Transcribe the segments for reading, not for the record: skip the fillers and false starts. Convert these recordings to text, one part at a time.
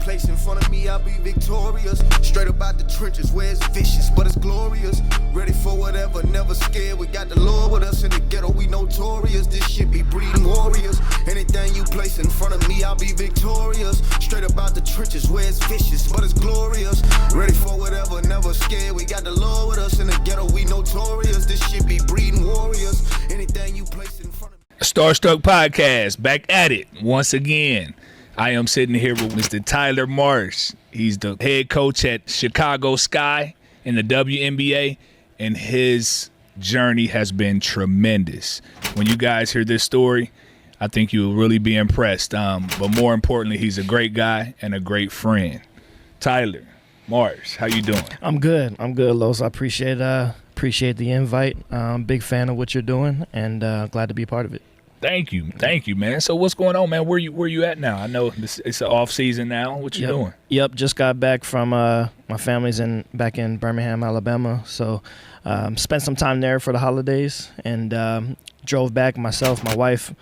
place in front of me, I'll be victorious. Straight up out the trenches where it's vicious, but it's glorious. Ready for whatever, never scared. We got the Lord with us in the ghetto, we notorious. This shit be breeding warriors. Anything you place in front of me, I'll be victorious. Straight up out the trenches where it's vicious, but it's glorious. Ready for whatever, never scared. We got the Lord with us in the ghetto, we notorious. This shit be breeding warriors. Anything you place in front of me. Starstruck Podcast, back at it once again. I am sitting here with Mr. Tyler Marsh. He's the head coach at Chicago Sky in the WNBA, and his journey has been tremendous. When you guys hear this story, I think you'll really be impressed. But more importantly, he's a great guy and a great friend. Tyler Marsh, how you doing? I'm good, Los. I appreciate the invite. Big fan of what you're doing, and glad to be a part of it. Thank you, man. So what's going on, man? Where you at now? I know it's an off season now. What you doing? Yep, just got back from my family's back in Birmingham, Alabama. So spent some time there for the holidays, and drove back. Myself, my wife,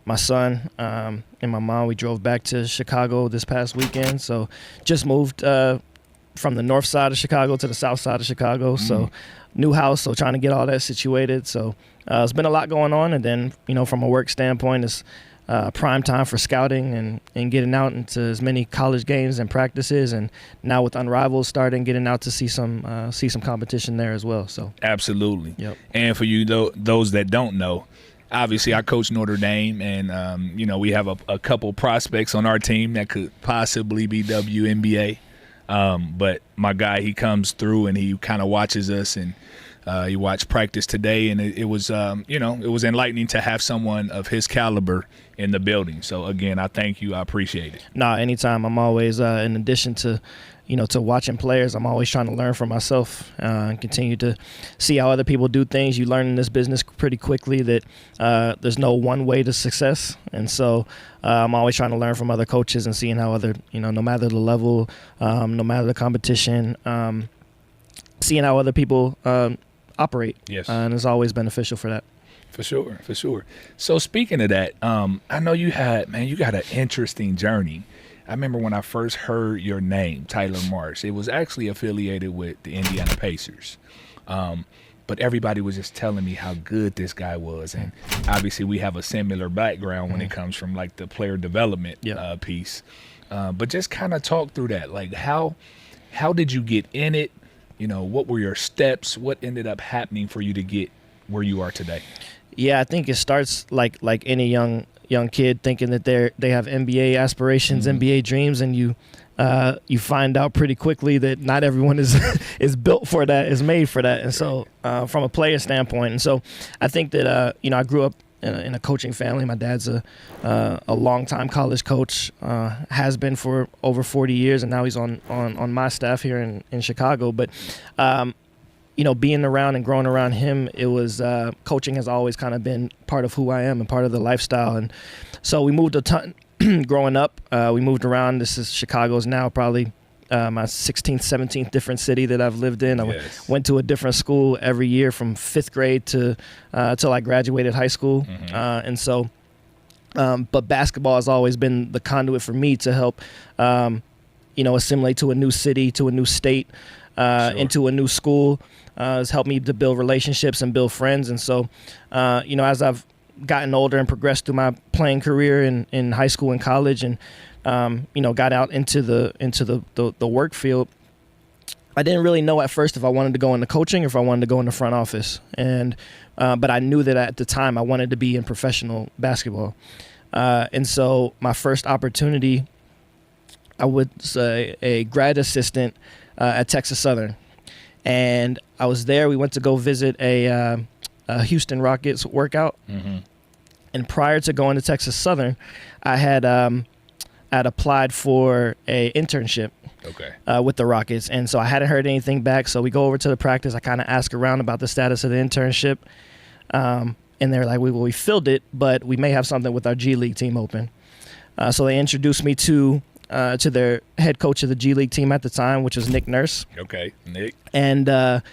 my son, and my mom. We drove back to Chicago this past weekend. So just moved from the north side of Chicago to the south side of Chicago. So new house, so trying to get all that situated. So it's been a lot going on, and then from a work standpoint, it's prime time for scouting and getting out into as many college games and practices, and now with Unrivaled starting, getting out to see some competition there as well. So absolutely. Yep. And for you those that don't know, obviously I coach Notre Dame, and we have a couple prospects on our team that could possibly be WNBA. But my guy, he comes through and he kind of watches us, and he watched practice today, and it was it was enlightening to have someone of his caliber in the building. So again, I thank you. I appreciate it. Nah, anytime. I'm always in addition to to watching players, I'm always trying to learn from myself and continue to see how other people do things. You learn in this business pretty quickly that there's no one way to success, and so I'm always trying to learn from other coaches and seeing how other no matter the level, no matter the competition, seeing how other people operate. Yes. And it's always beneficial for that. For sure. So speaking of that, I know you got an interesting journey. I remember when I first heard your name, Tyler Marsh, it was actually affiliated with the Indiana Pacers. But everybody was just telling me how good this guy was. And obviously we have a similar background when it comes from like the player development piece. But just kind of talk through that. Like how did you get in it? What were your steps? What ended up happening for you to get where you are today? Yeah, I think it starts like any young kid thinking that they have NBA aspirations, NBA dreams, and you find out pretty quickly that not everyone is built for that, is made for that. And so from a player standpoint, and so I think that I grew up in a coaching family. My dad's a longtime college coach, has been for over 40 years, and now he's on my staff here in Chicago. But being around and growing around him, it was coaching has always kind of been part of who I am and part of the lifestyle. And so we moved a ton growing up. We moved around. This is Chicago's now probably my 16th, 17th different city that I've lived in. I went to a different school every year from 5th grade to till I graduated high school. And so, but basketball has always been the conduit for me to help, assimilate to a new city, to a new state, into a new school. It's helped me to build relationships and build friends. And so, as I've gotten older and progressed through my playing career in high school and college, and got out into the work field, I didn't really know at first if I wanted to go into coaching or if I wanted to go into front office. And but I knew that at the time I wanted to be in professional basketball. And so my first opportunity, I was a grad assistant at Texas Southern. And I was there. We went to go visit a Houston Rockets workout. And prior to going to Texas Southern, I had applied for a internship with the Rockets. And so I hadn't heard anything back. So we go over to the practice. I kind of ask around about the status of the internship. And they're like, we filled it, but we may have something with our G League team open. So they introduced me to their head coach of the G League team at the time, which was Nick Nurse. Okay, Nick. And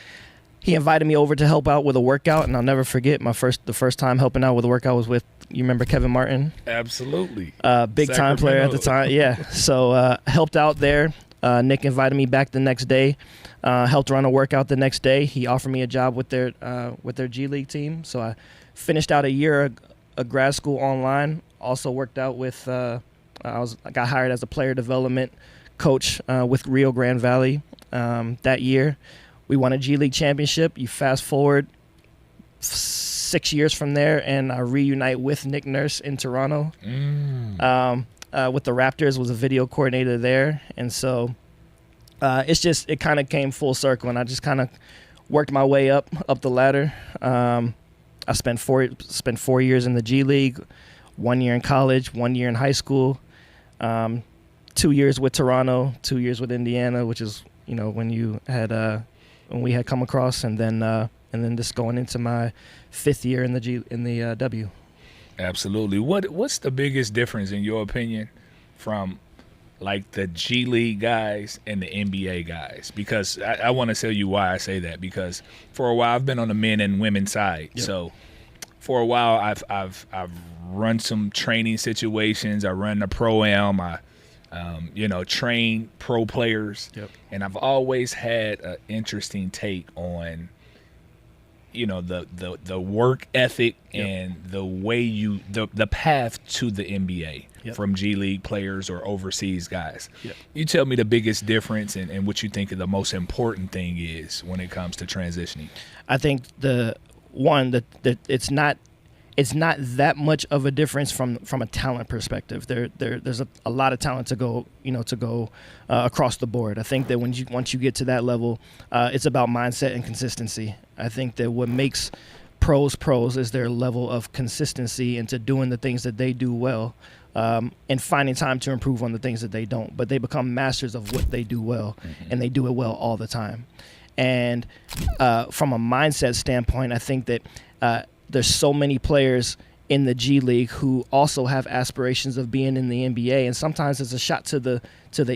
he invited me over to help out with a workout, and I'll never forget the first time helping out with a workout was with You remember Kevin Martin? Absolutely. Big time player at the time. Yeah. So helped out there. Nick invited me back the next day. Helped run a workout the next day. He offered me a job with their G League team. So I finished out a year of grad school online. Also worked out with. I got hired as a player development coach with Rio Grande Valley that year. We won a G League championship. You fast forward 6 years from there, and I reunite with Nick Nurse in Toronto. With the Raptors, was a video coordinator there, and so it kind of came full circle, and I just kind of worked my way up the ladder. I spent 4 years in the G League, 1 year in college, 1 year in high school, 2 years with Toronto, 2 years with Indiana, which is when we had come across, and then just going into my 5th year in the W. Absolutely. What's the biggest difference in your opinion from like the G League guys and the NBA guys? Because I want to tell you why I say that, because for a while I've been on the men and women side. Yep. So for a while I've run some training situations. I run the pro-am. I train pro players. Yep. And I've always had an interesting take on the work ethic. Yep. And the way the path to the NBA. Yep. From G League players or overseas guys. Yep. You tell me the biggest difference and what you think the most important thing is when it comes to transitioning. I think that it's not that much of a difference from a talent perspective. There's a lot of talent to go across the board. I think that once you get to that level, it's about mindset and consistency. I think that what makes pros is their level of consistency into doing the things that they do well, and finding time to improve on the things that they don't. But they become masters of what they do well, and they do it well all the time. And from a mindset standpoint, I think that there's so many players in the G League who also have aspirations of being in the NBA, and sometimes it's a shot to the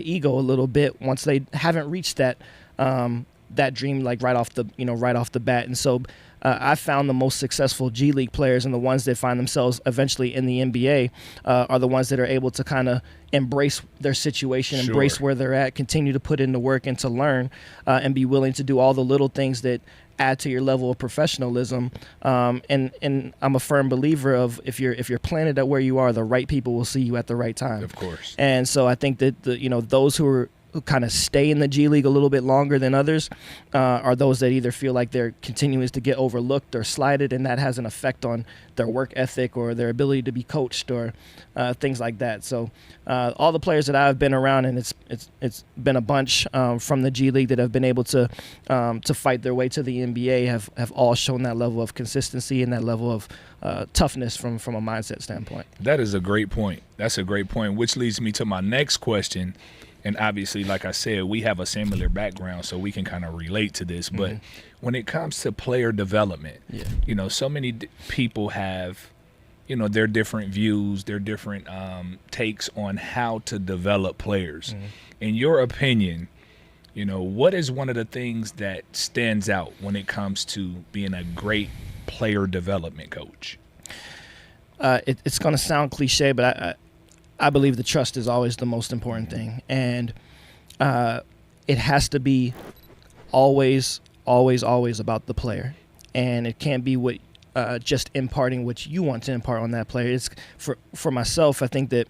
ego a little bit once they haven't reached that dream, like right off the bat. And so I found the most successful G League players and the ones that find themselves eventually in the NBA are the ones that are able to kind of embrace their situation, sure. Embrace where they're at, continue to put in the work and to learn, and be willing to do all the little things that add to your level of professionalism. And I'm a firm believer of if you're planted at where you are, the right people will see you at the right time. Of course. And so I think that those who kind of stay in the G League a little bit longer than others are those that either feel like they're continuing to get overlooked or slighted, and that has an effect on their work ethic or their ability to be coached or things like that. So all the players that I've been around, and it's been a bunch from the G League that have been able to fight their way to the NBA have all shown that level of consistency and that level of toughness from a mindset standpoint. That is a great point. That's a great point, which leads me to my next question. And obviously, like I said, we have a similar background, so we can kind of relate to this. Mm-hmm. But when it comes to player development, so many people have, their different views, their different takes on how to develop players. Mm-hmm. In your opinion, what is one of the things that stands out when it comes to being a great player development coach? It's going to sound cliche, but I believe the trust is always the most important thing, and it has to be always about the player, and it can't be what just imparting what you want to impart on that player. It's for myself. I think that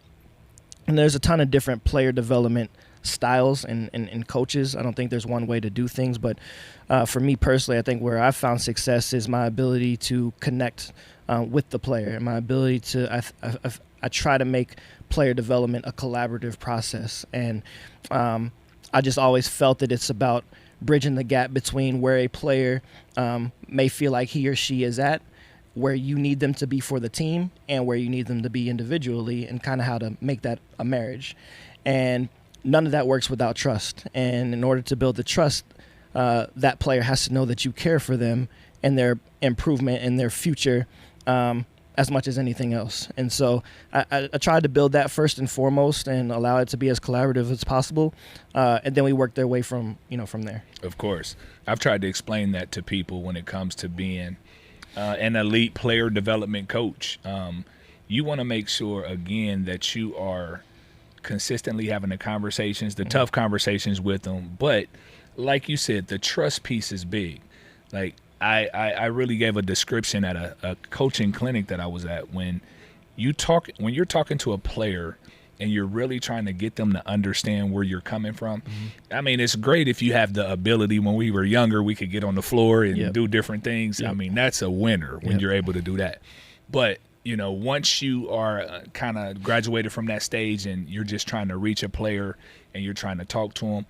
there's a ton of different player development styles and coaches. I don't think there's one way to do things, but for me personally, I think where I've found success is my ability to connect with the player, and my ability to I try to make player development a collaborative process. And I just always felt that it's about bridging the gap between where a player may feel like he or she is at, where you need them to be for the team, and where you need them to be individually, and kind of how to make that a marriage. And none of that works without trust. And in order to build the trust, that player has to know that you care for them and their improvement and their future as much as anything else. And so I tried to build that first and foremost and allow it to be as collaborative as possible. And then we work their way from there. Of course. I've tried to explain that to people when it comes to being an elite player development coach. you want to make sure, again, that you are consistently having the conversations, the tough conversations with them. But like you said, the trust piece is big. Like I really gave a description at a coaching clinic that I was at when you're talking to a player and you're really trying to get them to understand where you're coming from. I mean, it's great if you have the ability. When we were younger, we could get on the floor and do different things. I mean, that's a winner when you're able to do that. But, you know, once you are kind of graduated from that stage and you're just trying to reach a player and you're trying to talk to them,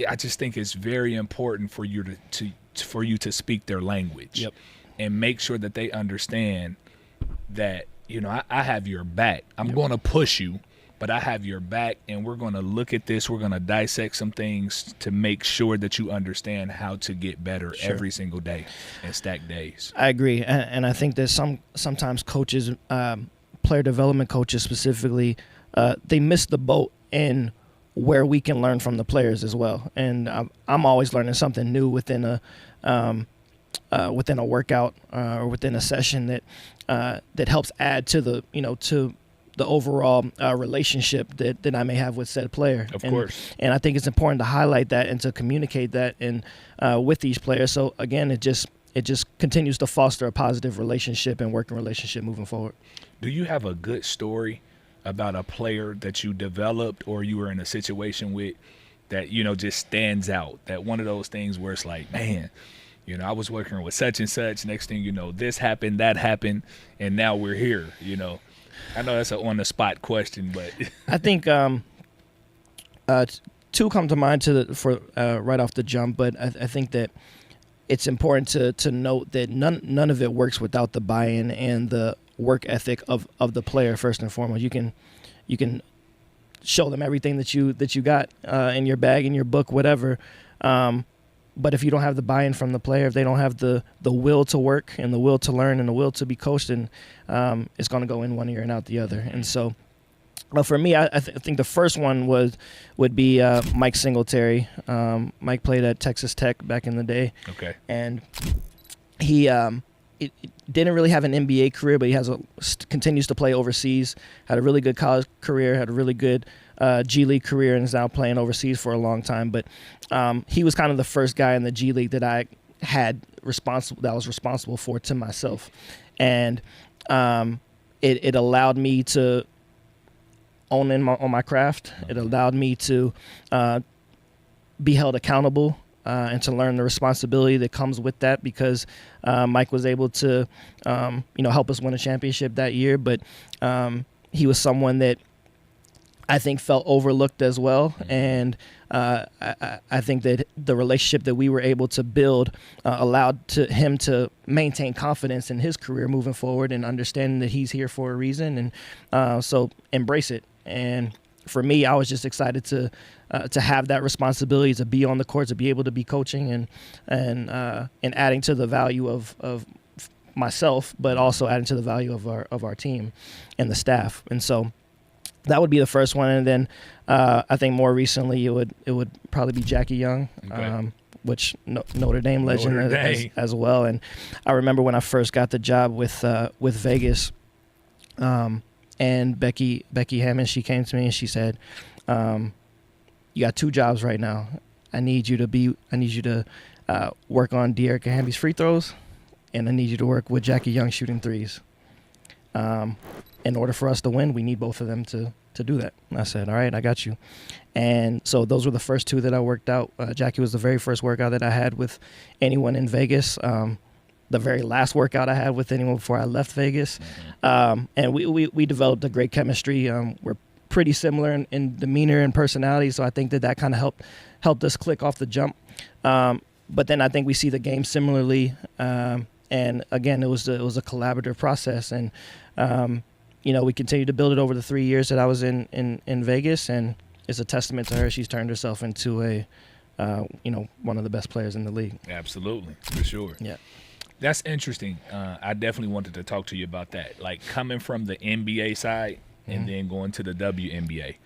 I just think it's very important for you to speak their language and make sure that they understand that, you know, I have your back. I'm going to push you, but I have your back, and we're going to look at this. We're going to dissect some things to make sure that you understand how to get better every single day and stack days. I agree, and I think that sometimes coaches, player development coaches specifically, they miss the boat in where we can learn from the players as well. And I'm always learning something new within a workout or within a session that helps add to the overall relationship that I may have with said player. Of course. And I think it's important to highlight that and to communicate that with these players. So again, it just continues to foster a positive relationship and working relationship moving forward. Do you have a good story about a player that you developed or you were in a situation with that, you know, just stands out? That one of those things where it's like, man, you know, I was working with such and such. Next thing you know, this happened, that happened, and now we're here, you know. I know that's an on-the-spot question, but I think two come to mind right off the jump, but I think that it's important to note that none of it works without the buy-in and the work ethic of the player first and foremost. You can show them everything that you got in your bag, in your book, whatever. But if you don't have the buy-in from the player, if they don't have the will to work and the will to learn and the will to be coached, then it's going to go in one ear and out the other. And so, for me, I think the first one would be Mike Singletary. Mike played at Texas Tech back in the day. Okay. And he it didn't really have an NBA career, but he continues to play overseas. Had a really good college career. Had a really good G League career, and is now playing overseas for a long time. But he was kind of the first guy in the G League that I was responsible for to myself, and it allowed me to own in on my craft. It allowed me to be held accountable. And to learn the responsibility that comes with that, because Mike was able to, help us win a championship that year. But he was someone that I think felt overlooked as well. And I think that the relationship that we were able to build allowed him to maintain confidence in his career moving forward and understanding that he's here for a reason. And so embrace it. And for me, I was just excited to have that responsibility, to be on the court, to be able to be coaching and adding to the value of myself, but also adding to the value of our team and the staff. And so that would be the first one. And then I think more recently it would probably be Jackie Young, which Notre Dame legend as well. And I remember when I first got the job with Vegas. And Becky Hammond, she came to me and she said, "You got two jobs right now. I need you to work on De'Erica Hamby's free throws, and I need you to work with Jackie Young shooting threes. In order for us to win, we need both of them to do that." And I said, "All right, I got you." And so those were the first two that I worked out. Jackie was the very first workout that I had with anyone in Vegas. The very last workout I had with anyone before I left Vegas. And we developed a great chemistry. We're pretty similar in demeanor and personality, so I think that kind of helped us click off the jump. But then I think we see the game similarly. And again, it was a collaborative process. And, we continued to build it over the 3 years that I was in Vegas, and it's a testament to her. She's turned herself into one of the best players in the league. Absolutely, for sure. Yeah. That's interesting. I definitely wanted to talk to you about that. Like coming from the NBA side and then going to the WNBA.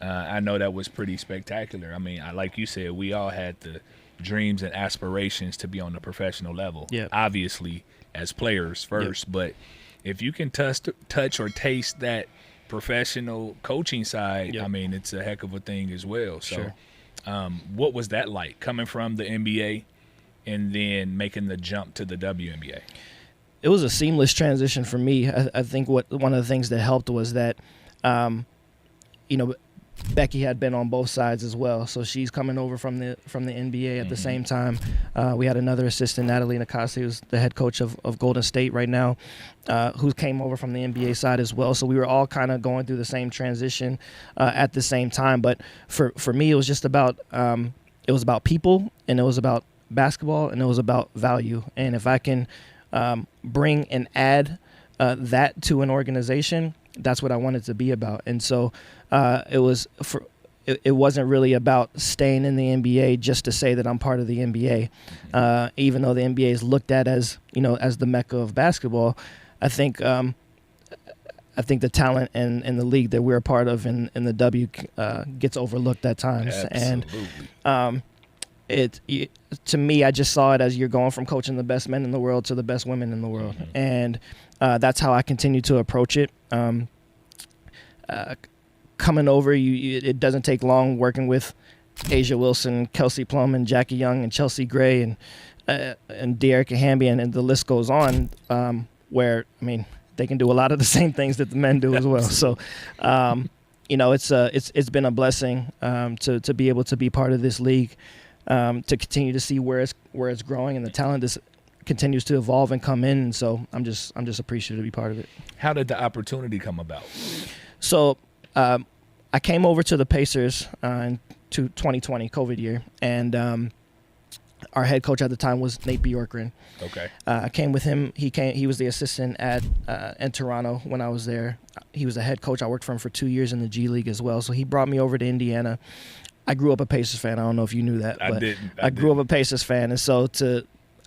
I know that was pretty spectacular. I mean, like you said, we all had the dreams and aspirations to be on the professional level. Yep. Obviously, as players first, but if you can touch or taste that professional coaching side, Yep. I mean, it's a heck of a thing as well. So, Sure. what was that like coming from the NBA and then making the jump to the WNBA? It was a seamless transition for me. I think one of the things that helped was that, Becky had been on both sides as well, so she's coming over from the NBA at the same time. We had another assistant, Natalie Nakasi, who's the head coach of Golden State right now, who came over from the NBA side as well. So we were all kind of going through the same transition at the same time. But for me, it was just about people, and it was about basketball, and it was about value. And if I can bring and add that to an organization, that's what I wanted to be about. And so it wasn't really about staying in the NBA just to say that I'm part of the NBA. Even though the NBA is looked at as the mecca of basketball, I think the talent and the league that we're a part of in the W gets overlooked at times. Absolutely. And to me, I just saw it as you're going from coaching the best men in the world to the best women in the world. And that's how I continue to approach it. Coming over, it doesn't take long working with Asia Wilson, Kelsey Plum, and Jackie Young, and Chelsea Gray, and De'Erica Hamby, and the list goes on. Where they can do a lot of the same things that the men do as well. So, it's been a blessing to be able to be part of this league, to continue to see where it's growing, and the talent continues to evolve and come in. And so I'm just appreciative to be part of it. How did the opportunity come about? So I came over to the Pacers in 2020 COVID year, and our head coach at the time was Nate Bjorkgren. Okay. I came with him. He was the assistant in Toronto when I was there. He was a head coach. I worked for him for 2 years in the G League as well. So he brought me over to Indiana. I grew up a Pacers fan. I don't know if you knew that, but I grew up a Pacers fan, and so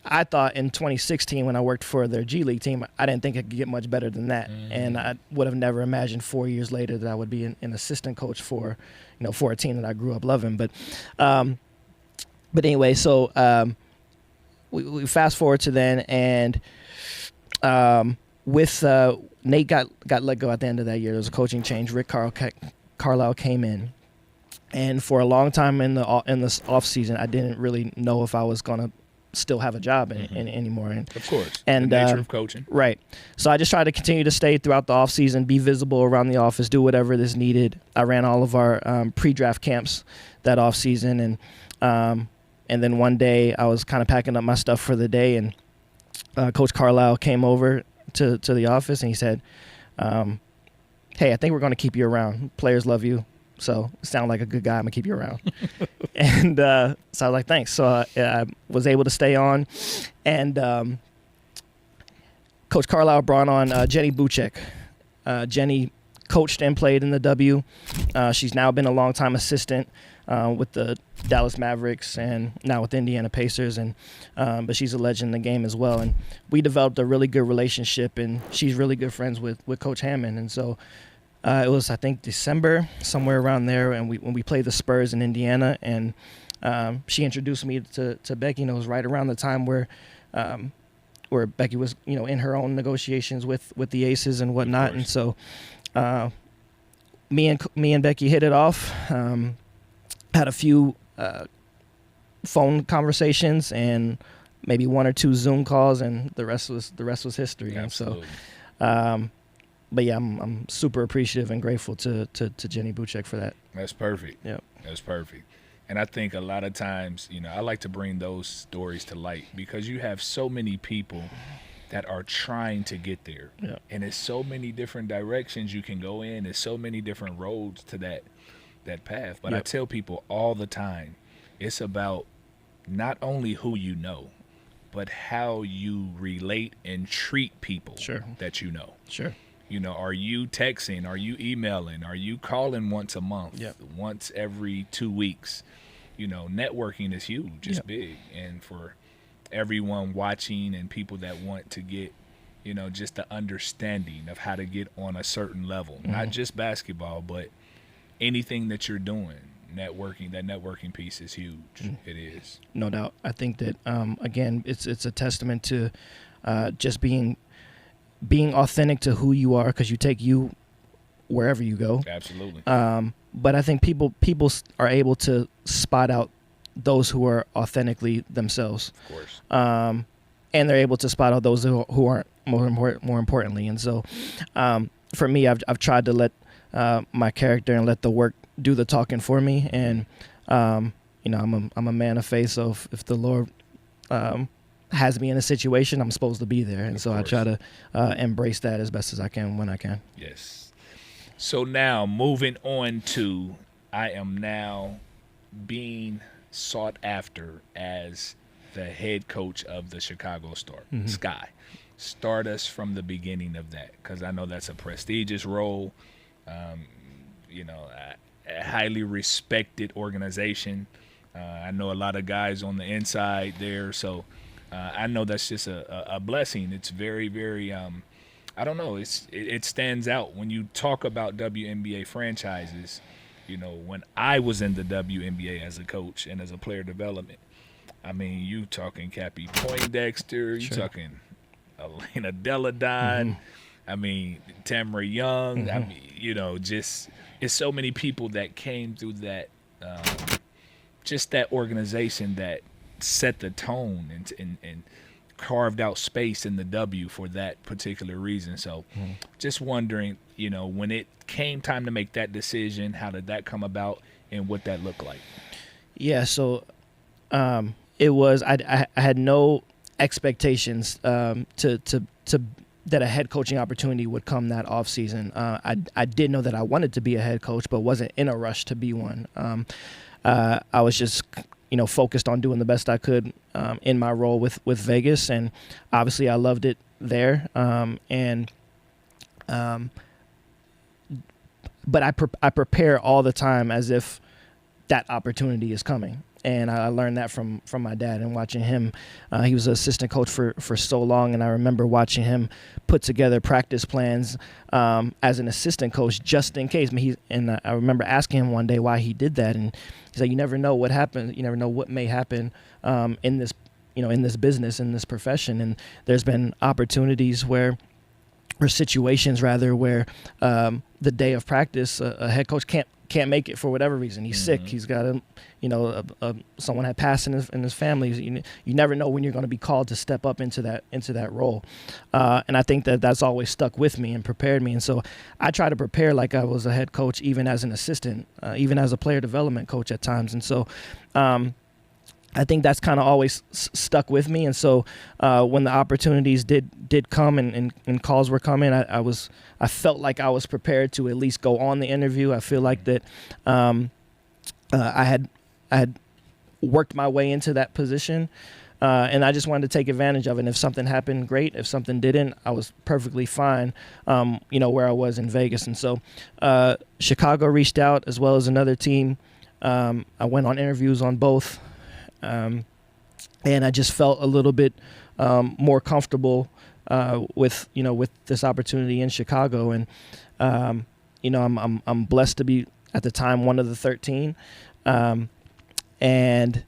I thought in 2016 when I worked for their G League team, I didn't think it could get much better than that. And I would have never imagined 4 years later that I would be an assistant coach for a team that I grew up loving. But anyway, so we fast forward to then, and with Nate got let go at the end of that year. There was a coaching change. Rick Carlisle came in. And for a long time in this off season, I didn't really know if I was going to still have a job anymore. And, of course. And the nature of coaching. Right. So I just tried to continue to stay throughout the off season, be visible around the office, do whatever is needed. I ran all of our pre-draft camps that off season, and then one day I was kind of packing up my stuff for the day, and Coach Carlisle came over to the office, and he said, "Hey, I think we're going to keep you around. Players love you. So sound like a good guy. I'm gonna keep you around." And so I was like, thanks. So I was able to stay on, and Coach Carlisle brought on Jenny Buchek. Jenny coached and played in the W. She's now been a longtime assistant with the Dallas Mavericks and now with the Indiana Pacers, and but she's a legend in the game as well. And we developed a really good relationship, and she's really good friends with Coach Hammond. And so it was, I think, December, somewhere around there, and when we played the Spurs in Indiana, and she introduced me to Becky, and it was right around the time where Becky was, in her own negotiations with the Aces and whatnot. And so me and Becky hit it off, had a few phone conversations and maybe one or two Zoom calls, and the rest was history. Absolutely. And so but yeah, I'm super appreciative and grateful to Jenny Buchek for that. That's perfect. Yeah, that's perfect. And I think a lot of times, I like to bring those stories to light because you have so many people that are trying to get there. Yeah. And there's so many different directions you can go in. There's so many different roads to that path. But I tell people all the time, it's about not only who you know, but how you relate and treat people that you know. Sure. Are you texting? Are you emailing? Are you calling once a month? Once every 2 weeks? Networking is huge. It's big. And for everyone watching and people that want to get, just the understanding of how to get on a certain level, not just basketball, but anything that you're doing, networking, that networking piece is huge. It is. No doubt. I think that, again, it's a testament to just being being authentic to who you are, because you take you wherever you go. Absolutely. But I think people are able to spot out those who are authentically themselves. Of course. And they're able to spot out those who aren't, more importantly. And so for me, I've tried to let my character and let the work do the talking for me. And I'm a man of faith, so if the Lord has me in a situation, I'm supposed to be there. And so I try to embrace that as best as I can when I can. Yes. So now moving on to, I am now being sought after as the head coach of the Chicago Star, Sky. Start us from the beginning of that, because I know that's a prestigious role, a highly respected organization. I know a lot of guys on the inside there, so I know that's just a blessing. It's very, very I don't know. It stands out when you talk about WNBA franchises. When I was in the WNBA as a coach and as a player development, I mean, you talking Cappie Poindexter, you talking Elena Deladon, I mean, Tamara Young. I mean, just it's so many people that came through that, just that organization that set the tone and carved out space in the W for that particular reason. So just wondering, when it came time to make that decision, how did that come about and what that looked like? Yeah, so it was, I had no expectations to that a head coaching opportunity would come that off season. I did know that I wanted to be a head coach, but wasn't in a rush to be one. I was just focused on doing the best I could in my role with Vegas, and obviously I loved it there. But I prepare all the time as if that opportunity is coming. And I learned that from my dad and watching him. He was an assistant coach for so long, and I remember watching him put together practice plans as an assistant coach just in case. I remember asking him one day why he did that, and he said, "You never know what happens. You never know what may happen in this, in this business, in this profession." And there's been opportunities or situations rather, where the day of practice, a head coach can't make it for whatever reason. He's sick. He's got someone had passed in his family. You never know when you're going to be called to step up into that role. And I think that's always stuck with me and prepared me. And so I try to prepare like I was a head coach, even as an assistant, even as a player development coach at times. And so I think that's kind of always stuck with me. And so when the opportunities did come and calls were coming, I felt like I was prepared to at least go on the interview. I feel like that I had worked my way into that position, and I just wanted to take advantage of it. And if something happened, great. If something didn't, I was perfectly fine, where I was in Vegas. And so Chicago reached out, as well as another team. I went on interviews on both. And I just felt a little bit more comfortable with this opportunity in Chicago, and I'm blessed to be at the time one of the 13, and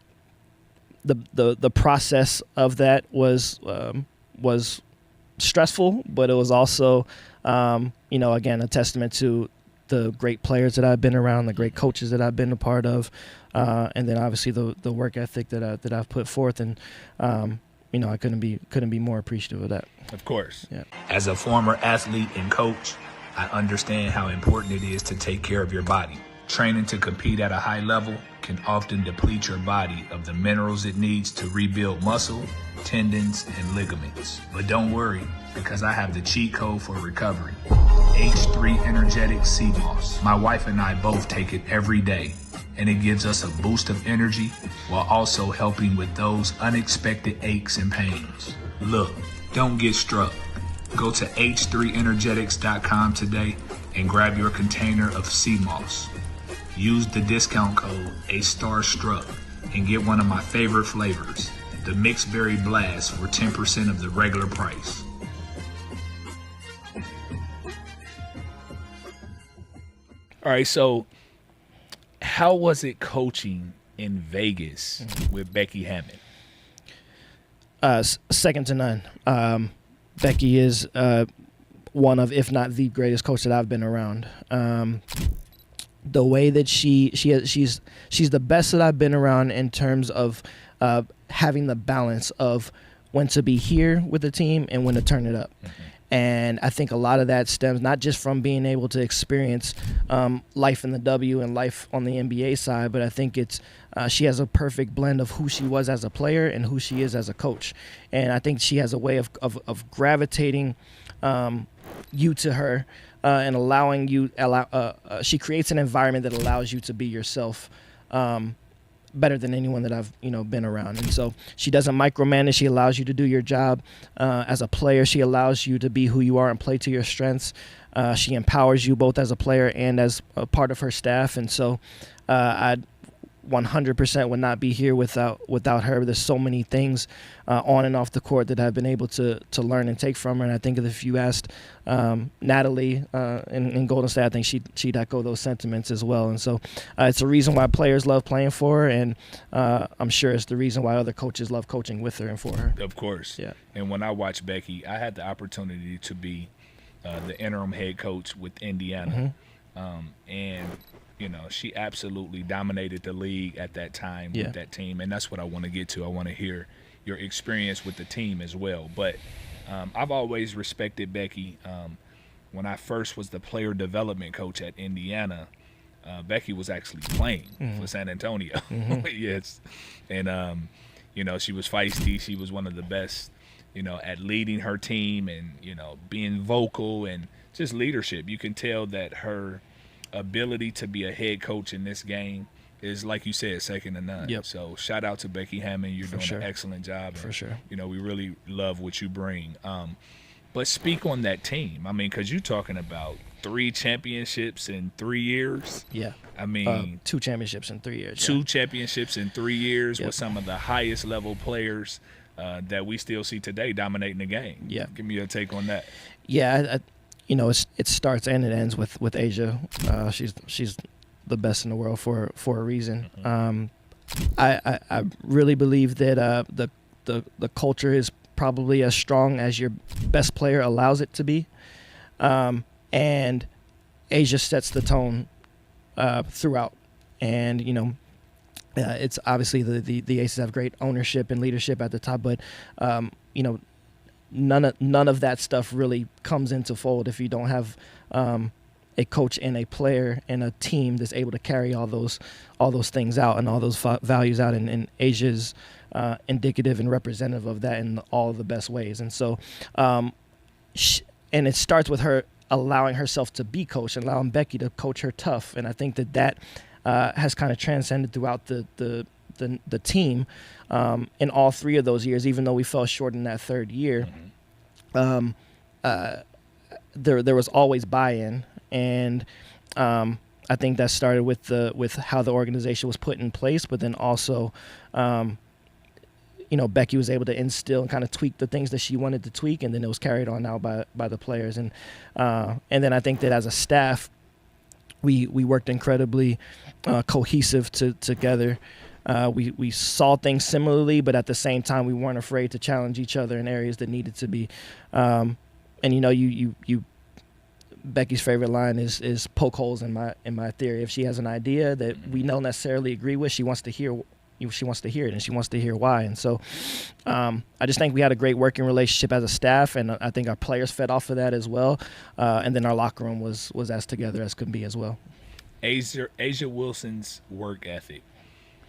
the process of that was stressful, but it was also again a testament to the great players that I've been around, the great coaches that I've been a part of, and then obviously the work ethic that I've put forth, and I couldn't be more appreciative of that. Of course. Yeah. As a former athlete and coach, I understand how important it is to take care of your body. Training to compete at a high level can often deplete your body of the minerals it needs to rebuild muscle, tendons, and ligaments. But don't worry, because I have the cheat code for recovery. H3 Energetic CMOS. My wife and I both take it every day, and it gives us a boost of energy while also helping with those unexpected aches and pains. Look, don't get struck. Go to h3energetics.com today and grab your container of CMOS. Use the discount code ASTARSTRUCK and get one of my favorite flavors, the Mixed Berry Blast, for 10% of the regular price. All right, so how was it coaching in Vegas with Becky Hammon? Second to none. Becky is one of, if not the greatest coach that I've been around. The way that she's the best that I've been around in terms of having the balance of when to be here with the team and when to turn it up. And I think a lot of that stems not just from being able to experience life in the W and life on the NBA side, but I think it's she has a perfect blend of who she was as a player and who she is as a coach. And I think she has a way of gravitating you to her and allowing you. She creates an environment that allows you to be yourself. Better than anyone that I've been around. And so she doesn't micromanage. She allows you to do your job as a player. She allows you to be who you are and play to your strengths. She empowers you both as a player and as a part of her staff. And so I 100% would not be here without her. There's so many things on and off the court that I've been able to learn and take from her. And I think if you asked Natalie in Golden State, I think she'd echo those sentiments as well. And so it's a reason why players love playing for her, and I'm sure it's the reason why other coaches love coaching with her and for her. Of course. Yeah. And when I watched Becky, I had the opportunity to be the interim head coach with Indiana. And she absolutely dominated the league at that time with that team, and that's what I want to get to. I want to hear your experience with the team as well. But I've always respected Becky. When I first was the player development coach at Indiana, Becky was actually playing for San Antonio. Yes. And, she was feisty. She was one of the best, at leading her team and, being vocal and just leadership. You can tell that her ability to be a head coach in this game is, like you said, second to none. Yep. So shout out to Becky Hammond. You're doing an excellent job. For sure. We really love what you bring. But speak on that team. I mean, because you're talking about 3 championships in 3 years. Yeah. I mean, 2 championships in 3 years. 2 championships in 3 years with some of the highest level players that we still see today dominating the game. Yeah. Give me your take on that. Yeah. It starts and it ends with Asia. She's the best in the world for a reason. I really believe that the culture is probably as strong as your best player allows it to be, and Asia sets the tone throughout. And it's obviously the Aces have great ownership and leadership at the top, but none of that stuff really comes into fold if you don't have a coach and a player and a team that's able to carry all those things out and all those values out. And Asia's indicative and representative of that in all the best ways. And so, and it starts with her allowing herself to be coached and allowing Becky to coach her tough. And I think that has kind of transcended throughout the team in all 3 of those years, even though we fell short in that 3rd year. There was always buy-in, and I think that started with how the organization was put in place, but then also Becky was able to instill and kind of tweak the things that she wanted to tweak, and then it was carried on out by the players. And then I think that as a staff, we worked incredibly cohesive together. We saw things similarly, but at the same time, we weren't afraid to challenge each other in areas that needed to be. Becky's favorite line is poke holes in my theory. If she has an idea that we don't necessarily agree with, she wants to hear it, and she wants to hear why. And so I just think we had a great working relationship as a staff, and I think our players fed off of that as well. And then our locker room was as together as could be as well. Asia Wilson's work ethic.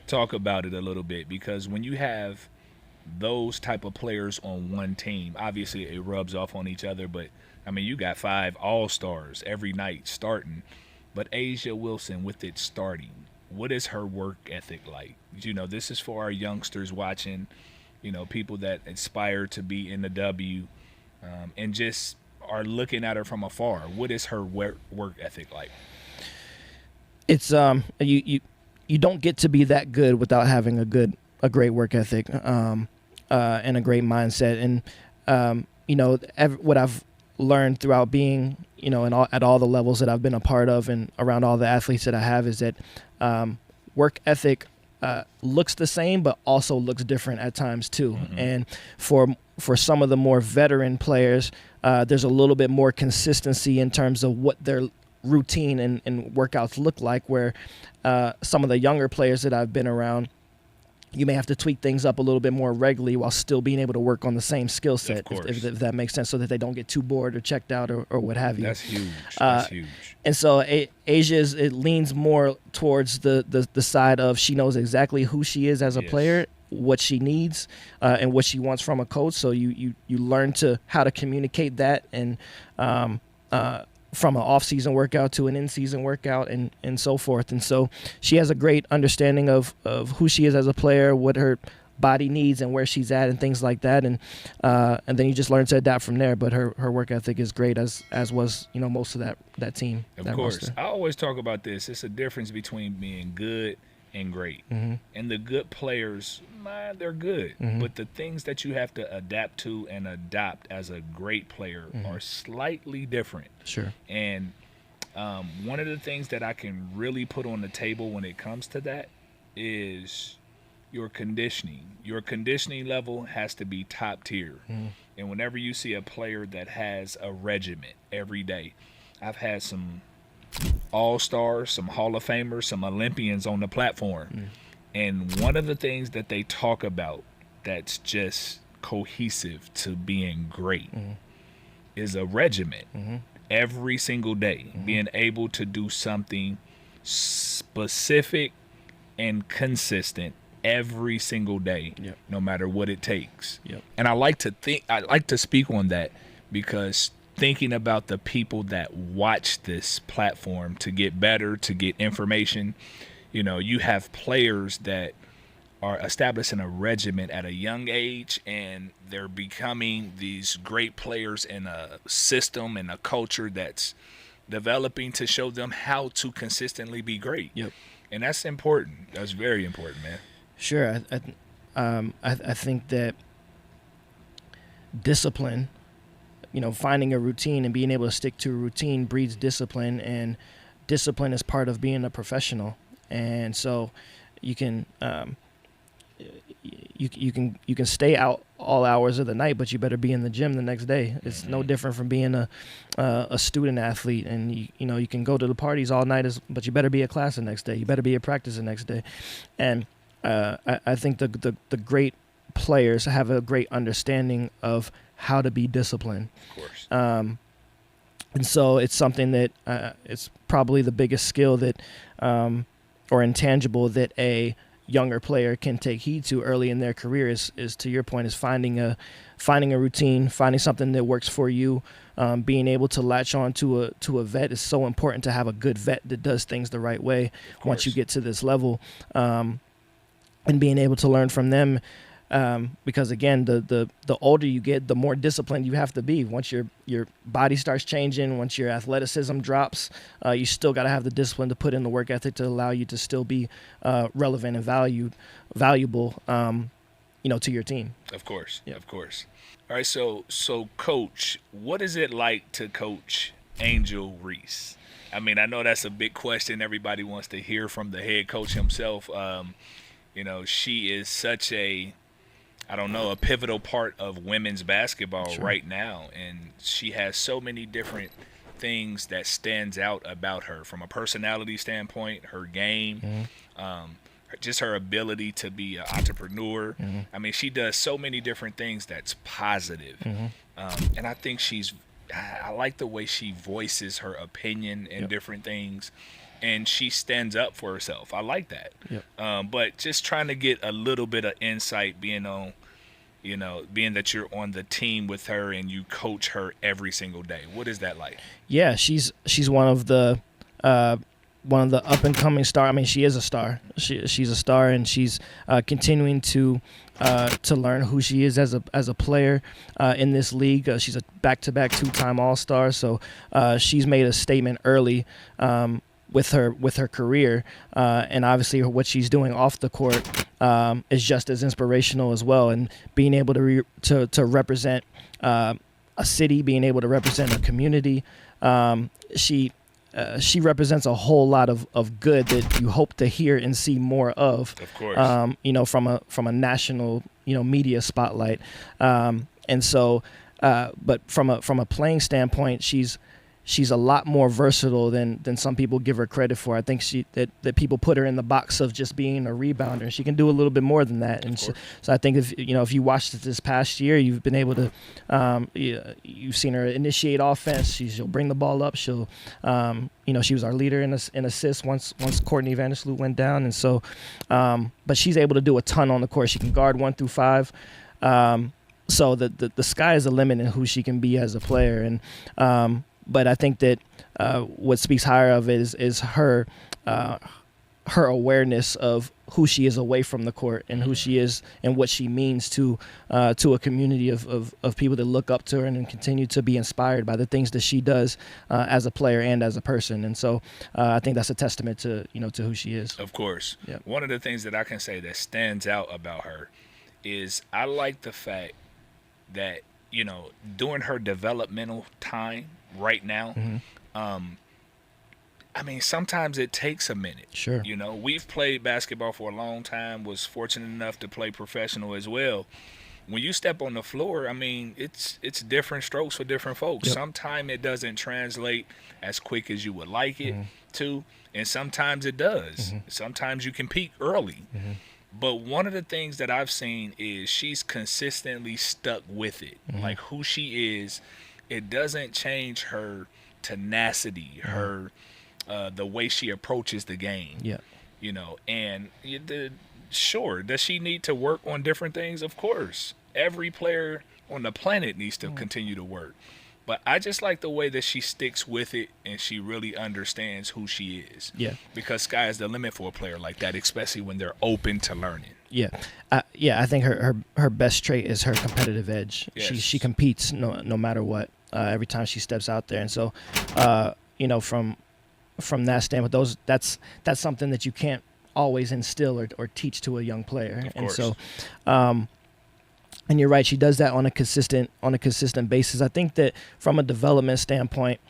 Talk about it a little bit, because when you have those type of players on one team, obviously it rubs off on each other, but I mean, you got 5 all-stars every night starting, but Asia Wilson with it starting, what is her work ethic like? This is for our youngsters watching, people that aspire to be in the W and just are looking at her from afar. What is her work ethic like? It's you don't get to be that good without having a great work ethic and a great mindset. And what I've learned throughout being at all the levels that I've been a part of and around all the athletes that I have is that work ethic looks the same but also looks different at times too. And for some of the more veteran players, there's a little bit more consistency in terms of what their routine and workouts look like, where some of the younger players that I've been around, you may have to tweak things up a little bit more regularly while still being able to work on the same skill set, if that makes sense, so that they don't get too bored or checked out or what have you. That's huge. That's huge. And so Asia, it leans more towards the side of she knows exactly who she is as a player, what she needs, and what she wants from a coach. So you learn how to communicate that, and from an off-season workout to an in-season workout, and so forth. And so she has a great understanding of who she is as a player, what her body needs and where she's at and things like that. And then you just learn to adapt from there. But her work ethic is great, as was, most of that team. Of course. Roster. I always talk about this. It's a difference between being good and great. Mm-hmm. And the good players, they're good. Mm-hmm. But the things that you have to adapt to and adopt as a great player are slightly different. Sure. And one of the things that I can really put on the table when it comes to that is your conditioning. Your conditioning level has to be top tier. Mm. And whenever you see a player that has a regimen every day, I've had some all-stars, some Hall of Famers, some Olympians on the platform. Mm. And one of the things that they talk about that's just cohesive to being great is a regimen every single day, being able to do something specific and consistent every single day, no matter what it takes. Yep. And I like to speak on that, because thinking about the people that watch this platform to get better, to get information, you have players that are establishing a regimen at a young age, and they're becoming these great players in a system and a culture that's developing to show them how to consistently be great. Yep. And that's important. That's very important, man. Sure. I think that discipline, finding a routine and being able to stick to a routine breeds discipline, and discipline is part of being a professional. And so you can you can stay out all hours of the night, but you better be in the gym the next day. It's no different from being a student athlete, and you can go to the parties all night, but you better be at class the next day. You better be at practice the next day. And I think the great players have a great understanding of how to be disciplined. Of course. And so it's something that it's probably the biggest skill that or intangible that a younger player can take heed to early in their career is to your point, is finding a routine, finding something that works for you. Being able to latch on to a vet is so important, to have a good vet that does things the right way once you get to this level, and being able to learn from them. Because again, the older you get, the more disciplined you have to be. Once your body starts changing, once your athleticism drops, you still got to have the discipline to put in the work ethic to allow you to still be relevant and valuable, to your team. Of course, of course. All right, so Coach, what is it like to coach Angel Reese? I mean, I know that's a big question. Everybody wants to hear from the head coach himself. She is such a pivotal part of women's basketball right now. And she has so many different things that stands out about her from a personality standpoint, her game, just her ability to be an entrepreneur. I mean, she does so many different things that's positive. And I think I like the way she voices her opinion in different things. And she stands up for herself. I like that. Yep. But just trying to get a little bit of insight, being that you're on the team with her and you coach her every single day. What is that like? Yeah, she's one of the up and coming star. I mean, she is a star. She's a star, and she's continuing to learn who she is as a player in this league. She's a back-to-back 2-time All-Star, so she's made a statement early. With her career, and obviously what she's doing off the court is just as inspirational as well. And being able to represent a city, being able to represent a community, she represents a whole lot of good that you hope to hear and see more of. Of course, from a national media spotlight, and so. but from a playing standpoint, she's a lot more versatile than some people give her credit for. I think that people put her in the box of just being a rebounder, and she can do a little bit more than that. And so I think if you watched it this past year, you've been able to you've seen her initiate offense. She'll bring the ball up. She'll she was our leader in assists once Courtney Vandersloot went down, and so but she's able to do a ton on the court. She can guard 1 through 5. So the sky is the limit in who she can be as a player, and but I think that what speaks higher of it is her awareness of who she is away from the court and who she is and what she means to a community of people that look up to her and continue to be inspired by the things that she does as a player and as a person. And so I think that's a testament to who she is. Of course. Yep. One of the things that I can say that stands out about her is I like the fact that during her developmental time right now, I mean, sometimes it takes a minute. Sure. We've played basketball for a long time, was fortunate enough to play professional as well. When you step on the floor, I mean, it's different strokes for different folks. Yep. Sometimes it doesn't translate as quick as you would like it to, and sometimes it does. Sometimes you can peak early. But one of the things that I've seen is she's consistently stuck with it. Like who she is, it doesn't change her tenacity, her the way she approaches the game. Yeah. And sure, does she need to work on different things? Of course. Every player on the planet needs to continue to work. But I just like the way that she sticks with it and she really understands who she is. Yeah. Because sky is the limit for a player like that, especially when they're open to learning. Yeah. I think her best trait is her competitive edge. Yes. She competes no matter what every time she steps out there. And so, from that standpoint, that's something that you can't always instill or teach to a young player. Of course. And so, and you're right, she does that on a consistent basis. I think that from a development standpoint,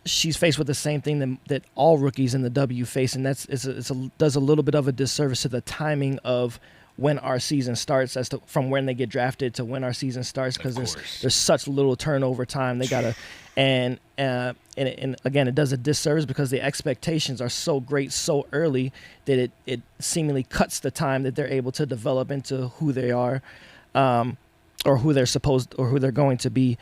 she's faced with the same thing that all rookies in the W face, and that's does a little bit of a disservice to the timing of when our season starts, as to from when they get drafted to when our season starts, because there's such little turnover time. They gotta and again, it does a disservice because the expectations are so great so early that it seemingly cuts the time that they're able to develop into who they are, or who they're supposed or who they're going to be,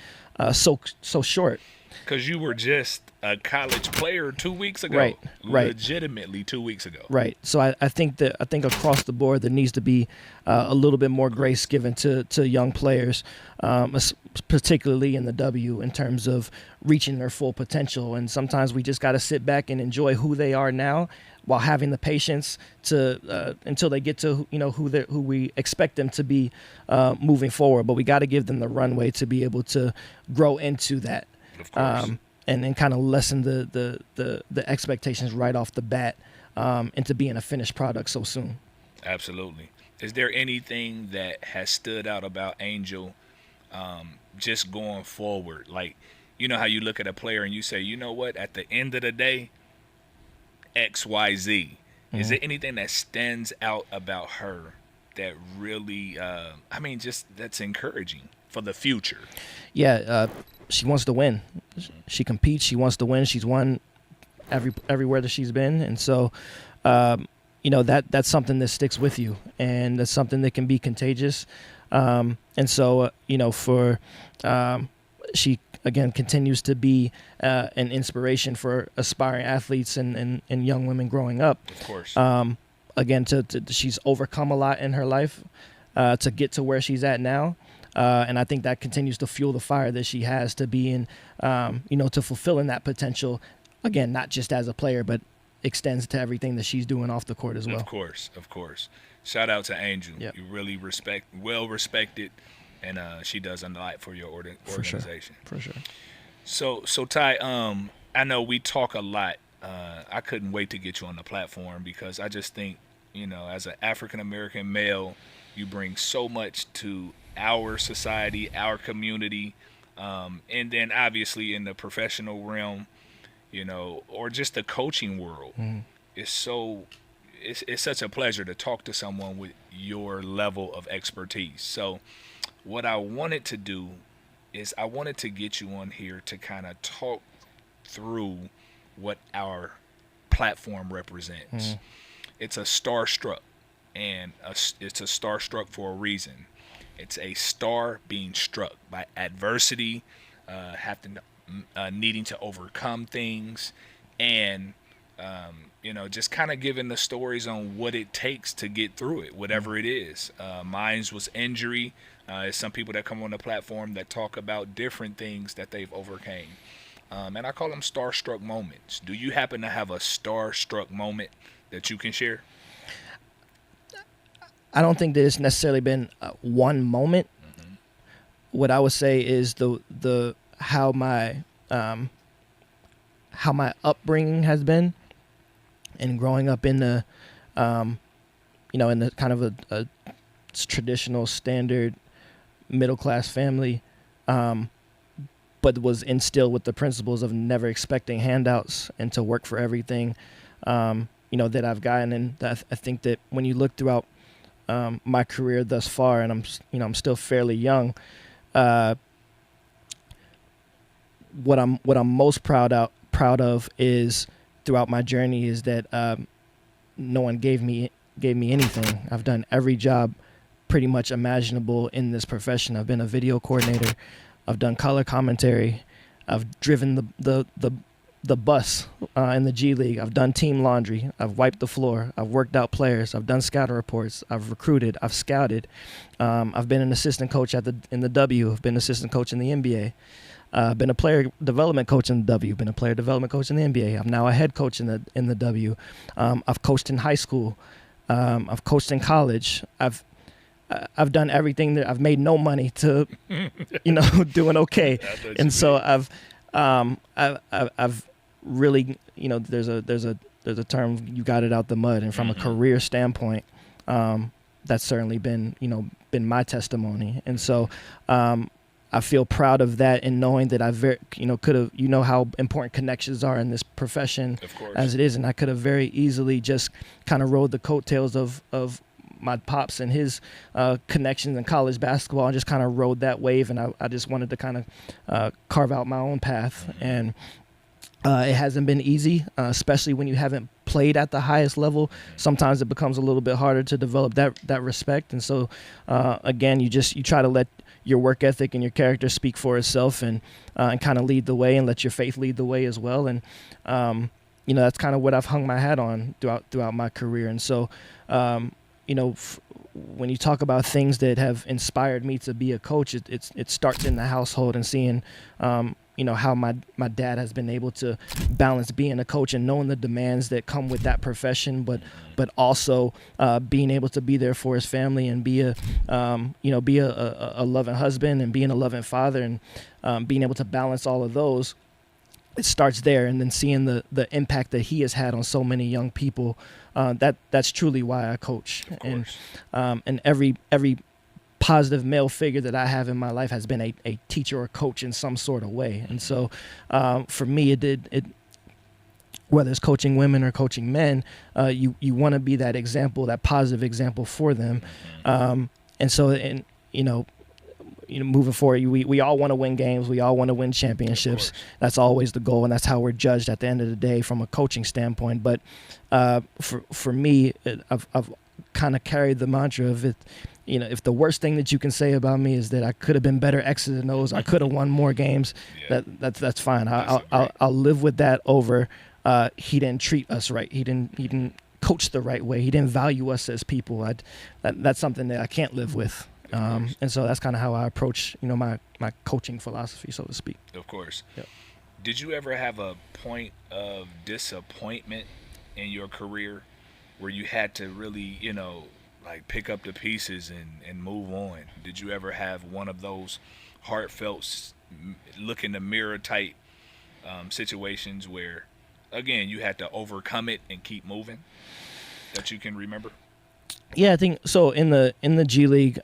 so short. Because you were just a college player 2 weeks ago. Right. Legitimately 2 weeks ago. Right. So I think across the board there needs to be a little bit more grace given to young players, particularly in the W, in terms of reaching their full potential. And sometimes we just got to sit back and enjoy who they are now, while having the patience to until they get to who we expect them to be moving forward. But we got to give them the runway to be able to grow into that. Of course. And then kind of lessen the expectations right off the bat, into being a finished product so soon. Absolutely. Is there anything that has stood out about Angel, just going forward? Like, how you look at a player and you say, you know what, at the end of the day, X, Y, Z. Is there anything that stands out about her that really, that's encouraging for the future? Yeah, she wants to win. She competes. She wants to win. She's won everywhere that she's been, and so that's something that sticks with you, and that's something that can be contagious. And so she again continues to be an inspiration for aspiring athletes and young women growing up. Of course. Again, she's overcome a lot in her life to get to where she's at now. And I think that continues to fuel the fire that she has to be in, to fulfilling that potential, again, not just as a player, but extends to everything that she's doing off the court as well. Of course. Shout out to Angel. Yep. You really well respected, and she does a lot for your organization. For sure. So Ty, I know we talk a lot. I couldn't wait to get you on the platform because I just think, as an African-American male, you bring so much to our society, our community, and then obviously in the professional realm, or just the coaching world. It's such a pleasure to talk to someone with your level of expertise. So what I wanted to do is I wanted to get you on here to kind of talk through what our platform represents. It's a starstruck, and it's a starstruck for a reason. It's a star being struck by adversity, needing to overcome things, and just kind of giving the stories on what it takes to get through it, whatever it is. Mine was injury. There's some people that come on the platform that talk about different things that they've overcame. And I call them starstruck moments. Do you happen to have a starstruck moment that you can share? I don't think that it's necessarily been one moment. What I would say is the how my upbringing has been, and growing up in the in the kind of a traditional standard middle class family, but was instilled with the principles of never expecting handouts and to work for everything that I've gotten. And I think that when you look throughout my career thus far, and I'm still fairly young, what I'm most proud of is throughout my journey is that no one gave me anything. I've done every job pretty much imaginable in this profession. I've been a video coordinator. I've done color commentary. I've driven the bus in the G League. I've done team laundry. I've wiped the floor. I've worked out players. I've done scouting reports. I've recruited. I've scouted. I've been an assistant coach in the W. I've been an assistant coach in the NBA. Been a player development coach in the W. Been a player development coach in the NBA. I'm now a head coach in the W. I've coached in high school. I've coached in college. I've done everything that I've made no money to, doing okay. And so I've really, there's a term, you got it out the mud. And from a career standpoint, that's certainly been my testimony. And so, I feel proud of that, and knowing that I could have, how important connections are in this profession as it is. And I could have very easily just kind of rode the coattails of my pops and his connections in college basketball, and just kind of rode that wave. And I just wanted to kind of carve out my own path. And it hasn't been easy, especially when you haven't played at the highest level. Sometimes it becomes a little bit harder to develop that respect. And so, again, you try to let your work ethic and your character speak for itself, and kind of lead the way, and let your faith lead the way as well. And that's kind of what I've hung my hat on throughout my career. And so, when you talk about things that have inspired me to be a coach, it starts in the household, and seeing how my dad has been able to balance being a coach and knowing the demands that come with that profession, but also being able to be there for his family, and be a loving husband, and being a loving father, and being able to balance all of those. It starts there, and then seeing the impact that he has had on so many young people. That's truly why I coach. And every positive male figure that I have in my life has been a teacher or coach in some sort of way. And so for me, it whether it's coaching women or coaching men, you want to be that example, that positive example for them. And so, moving forward, we all want to win games. We all want to win championships. That's always the goal, and that's how we're judged at the end of the day from a coaching standpoint. But for me, I've kind of carried the mantra of it. If the worst thing that you can say about me is that I could have been better X's and O's, I could have won more games, that's fine. I'll live with that over he didn't treat us right. He didn't coach the right way. He didn't value us as people. That's something that I can't live with. And so that's kind of how I approach, my coaching philosophy, so to speak. Of course. Yep. Did you ever have a point of disappointment in your career where you had to really, pick up the pieces and move on? Did you ever have one of those heartfelt, look in the mirror type situations where, again, you had to overcome it and keep moving, that you can remember? Yeah, I think so. In the G League,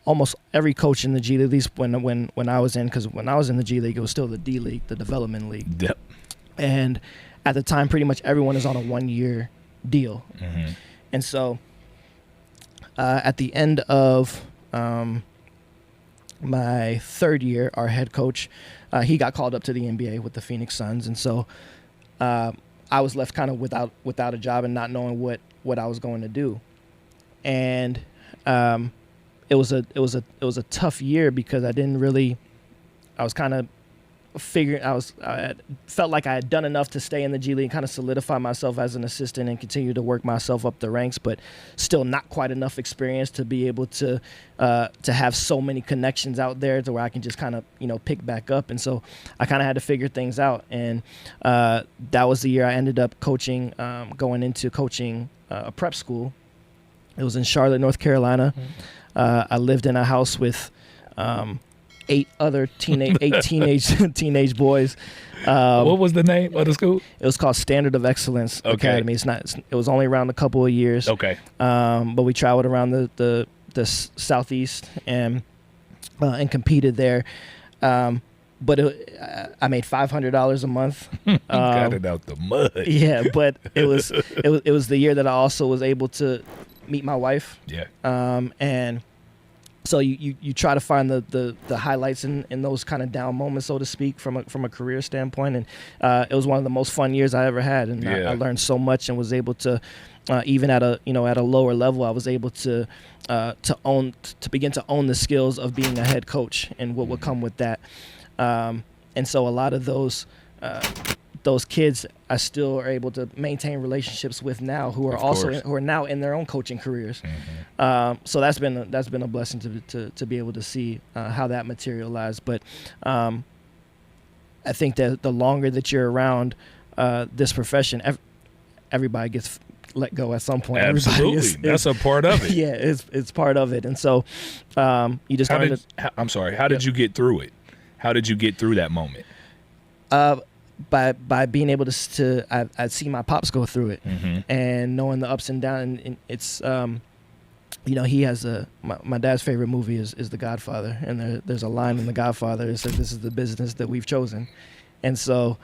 almost every coach in the G League, at least when I was in, because when I was in the G League, it was still the D League, the development league. Yep. And at the time, pretty much everyone is on a 1-year deal. And so at the end of my third year, our head coach, he got called up to the NBA with the Phoenix Suns, and so I was left kind of without a job and not knowing what I was going to do. And it was a tough year because I was kind of figuring, I felt like I had done enough to stay in the G League and kind of solidify myself as an assistant and continue to work myself up the ranks, but still not quite enough experience to be able to have so many connections out there to where I can just kind of, pick back up. And so I kind of had to figure things out. And that was the year I ended up coaching, going into coaching a prep school. It was in Charlotte, North Carolina. I lived in a house with 8 teenage boys. What was the name of the school? It was called Standard of Excellence Academy. It was only around a couple of years. Okay. But we traveled around the Southeast and competed there. But I made $500 a month. Got it out the mud. Yeah, but it was the year that I also was able to meet my wife. Yeah. And so you try to find the highlights in those kind of down moments, so to speak, from a career standpoint. And it was one of the most fun years I ever had, and I learned so much and was able to, even at a lower level, I was able to begin to own the skills of being a head coach and what would come with that. And so a lot of those kids I still are able to maintain relationships with now, who are now in their own coaching careers. Mm-hmm. So that's been a blessing to be able to see how that materialized. But I think that the longer that you're around this profession, everybody gets let go at some point. Absolutely, that's a part of it. Yeah, it's part of it. And so you just I'm sorry. How did you get through it? How did you get through that moment? By being able to I'd see my pops go through it, mm-hmm. and knowing the ups and downs. And it's he has my dad's favorite movie is The Godfather, and there's a line in The Godfather that says, "This is the business that we've chosen," and so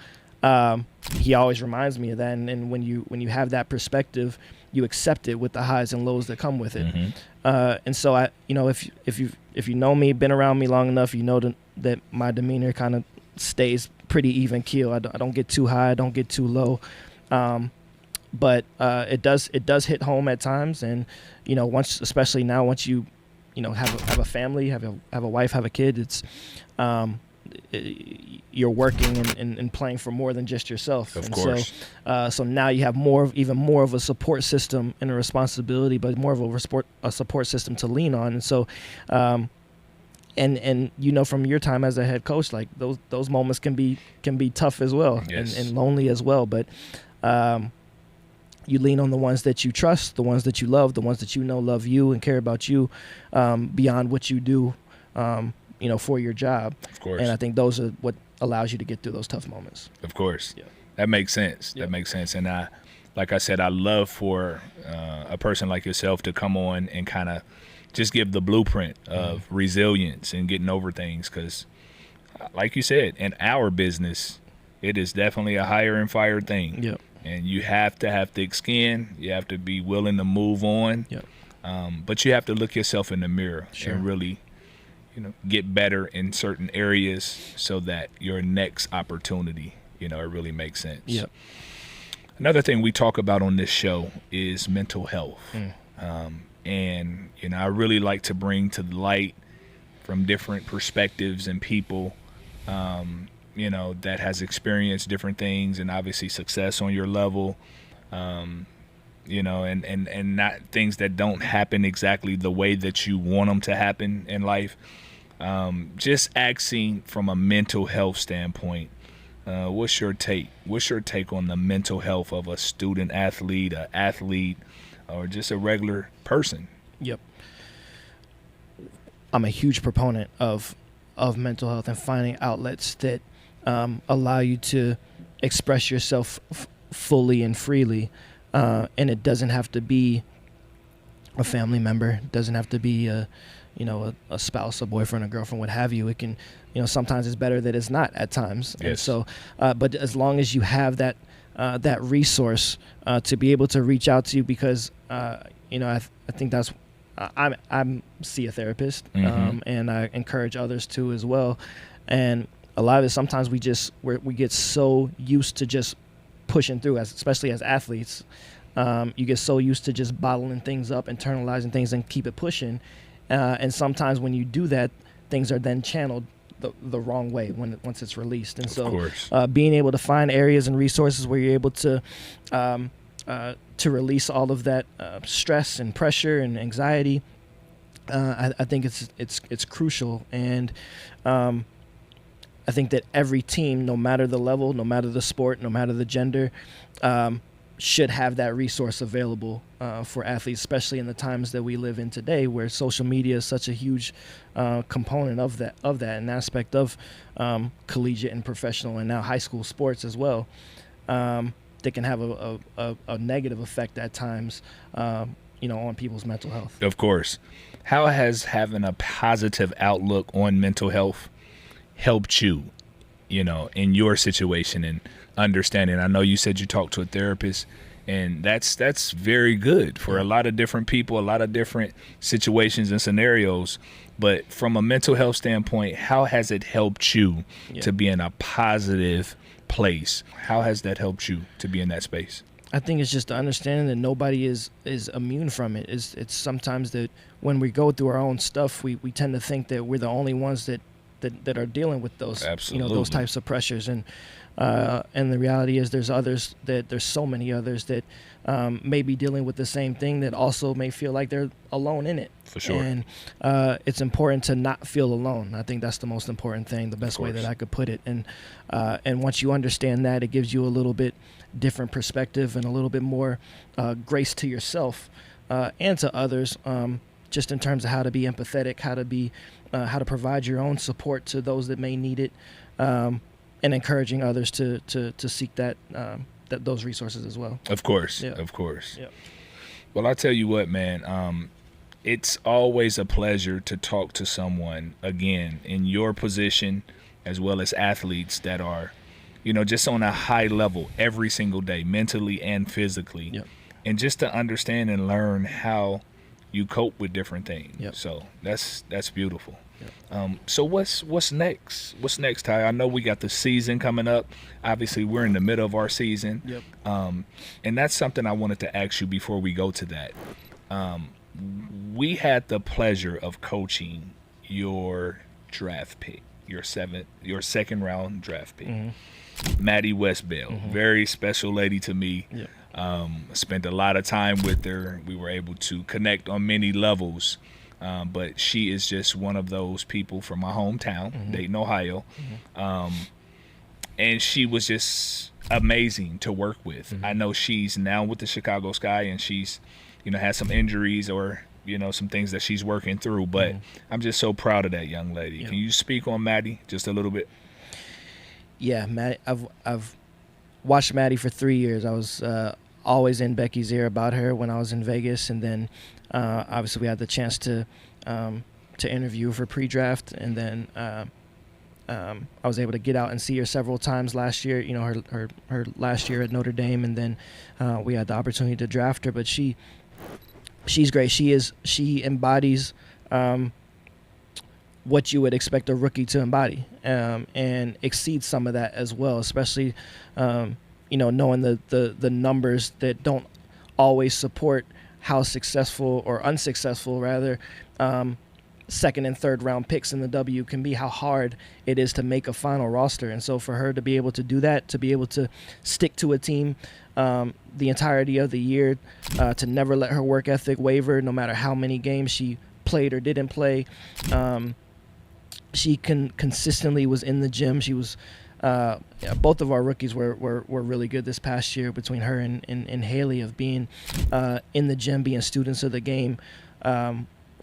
he always reminds me of that. And when you have that perspective, you accept it with the highs and lows that come with it. Mm-hmm. And so if you know me, been around me long enough, you know that my demeanor kind of stays pretty even keel. I don't get too high, I don't get too low, but it does hit home at times. And especially now, once you have a family, have a wife, have a kid, it's you're working and playing for more than just yourself. Of course. So now you have even more of a support system and a responsibility, but more of a support system to lean on. And so and from your time as a head coach, like those moments can be tough as well. Yes. and lonely as well. But you lean on the ones that you trust, the ones that you love, the ones that love you and care about you beyond what you do, for your job. Of course. And I think those are what allows you to get through those tough moments. Of course. Yeah. That makes sense. Yeah. That makes sense. And like I said, I love for a person like yourself to come on and kind of just give the blueprint of resilience and getting over things. Because like you said, in our business, it is definitely a hire and fire thing. Yep. And you have to have thick skin. You have to be willing to move on. Yep. But you have to look yourself in the mirror and really, get better in certain areas so that your next opportunity, it really makes sense. Yep. Another thing we talk about on this show is mental health. And, I really like to bring to the light from different perspectives and people, that has experienced different things and obviously success on your level, and not things that don't happen exactly the way that you want them to happen in life. Just asking from a mental health standpoint, what's your take? What's your take on the mental health of a student athlete, an athlete, or just a regular person? Yep. I'm a huge proponent of mental health and finding outlets that allow you to express yourself fully and freely. And it doesn't have to be a family member. It doesn't have to be a spouse, a boyfriend, a girlfriend, what have you. It can, sometimes it's better that it's not at times. Yes. And so, but as long as you have that resource to be able to reach out to, because I think that's I'm see a therapist, Mm-hmm. and I encourage others to as well. And a lot of it, sometimes we get so used to just pushing through, especially as athletes. You get so used to just bottling things up, internalizing things, and keep it pushing. And sometimes when you do that, things are then channeled the wrong way once it's released. And Of course. being able to find areas and resources where you're able to release all of that stress and pressure and anxiety, I think it's crucial. And I think that every team, no matter the level, no matter the sport, no matter the gender, should have that resource available for athletes, especially in the times that we live in today, where social media is such a huge component of that and aspect of collegiate and professional and now high school sports as well. That can have a negative effect at times, on people's mental health. Of course. How has having a positive outlook on mental health helped you, in your situation and understanding? I know you said you talked to a therapist, and that's very good for a lot of different people, a lot of different situations and scenarios. But from a mental health standpoint, how has it helped you to be in a positive place? How has that helped you to be in that space? I think it's just the understanding that nobody is immune from it. It's sometimes that when we go through our own stuff, we tend to think that we're the only ones that are dealing with those, those types of pressures. And the reality is there's so many others that may be dealing with the same thing that also may feel like they're alone in it. For sure. And it's important to not feel alone. I think that's the most important thing, the best way that I could put it. And once you understand that, it gives you a little bit different perspective and a little bit more grace to yourself and to others, just in terms of how to be empathetic, how to provide your own support to those that may need it, and encouraging others to seek those resources as well. Of course. Yeah. Of course. Yeah. Well, I tell you what, man, it's always a pleasure to talk to someone, again, in your position, as well as athletes that are, just on a high level every single day, mentally and physically. Yep. And just to understand and learn how you cope with different things. Yep. So that's beautiful. Yep. So what's next? What's next, Ty? I know we got the season coming up. Obviously, we're in the middle of our season. Yep. And that's something I wanted to ask you before we go to that. We had the pleasure of coaching your draft pick, your second round draft pick, Maddie Westbell. Very special lady to me. Yep. Spent a lot of time with her. We were able to connect on many levels. But she is just one of those people from my hometown, Dayton, Ohio. And she was just amazing to work with. I know she's now with the Chicago Sky, and she's, has some injuries or, some things that she's working through. But I'm just so proud of that young lady. Yep. Can you speak on Maddie just a little bit? Yeah, Maddie, I've watched Maddie for 3 years. I was always in Becky's ear about her when I was in Vegas, and then obviously we had the chance to interview for pre-draft, and then I was able to get out and see her several times last year. Her last year at Notre Dame, and then we had the opportunity to draft her. But she's great. She embodies what you would expect a rookie to embody, and exceeds some of that as well, especially knowing the numbers that don't always support how successful or unsuccessful rather second and third round picks in the W can be, how hard it is to make a final roster. And so for her to be able to do that, to be able to stick to a team the entirety of the year, to never let her work ethic waver no matter how many games she played or didn't play. She consistently was in the gym. She was both of our rookies were really good this past year, between her and Haley, of being in the gym, being students of the game,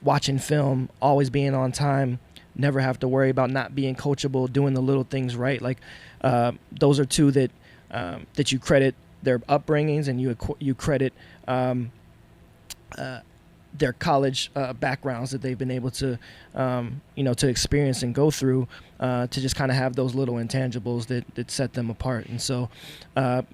watching film, always being on time, never have to worry about not being coachable, doing the little things right. Like those are two that you credit their upbringings, and you credit their college backgrounds that they've been able to, to experience and go through, to just kind of have those little intangibles that set them apart. And so,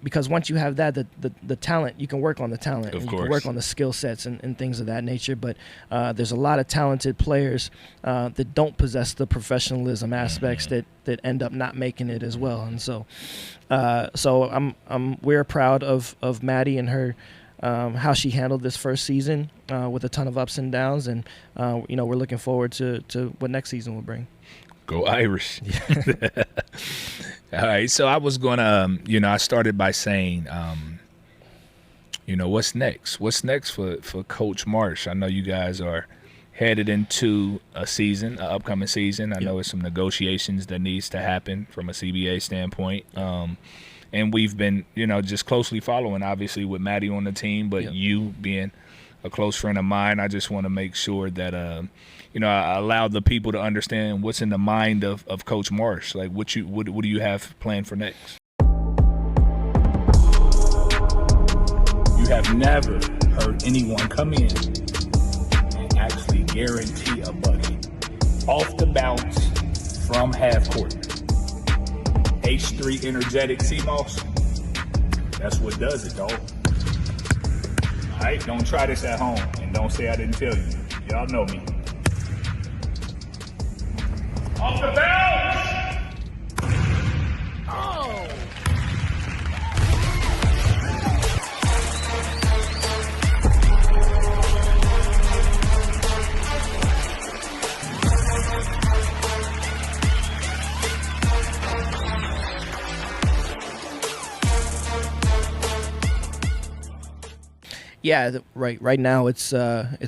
because once you have that, the talent, you can work on the talent, and you can work on the skill sets and things of that nature. But there's a lot of talented players that don't possess the professionalism aspects that end up not making it as well. And so, we're proud of Maddie and her. How she handled this first season with a ton of ups and downs, and we're looking forward to what next season will bring. Go Irish! All right, so I was gonna, I started by saying, what's next? What's next for Coach Marsh? I know you guys are headed into an upcoming season. I know there's some negotiations that needs to happen from a CBA standpoint. And we've been, just closely following, obviously, with Maddie on the team, but you being a close friend of mine, I just want to make sure that, I allow the people to understand what's in the mind of Coach Marsh. Like, what do you have planned for next? You have never heard anyone come in and actually guarantee a bucket off the bounce from half court. H3 energetic CMOS. That's what does it, dog. All right, don't try this at home and don't say I didn't tell you. Y'all know me. Off the bounce! Oh! Yeah, right now it's a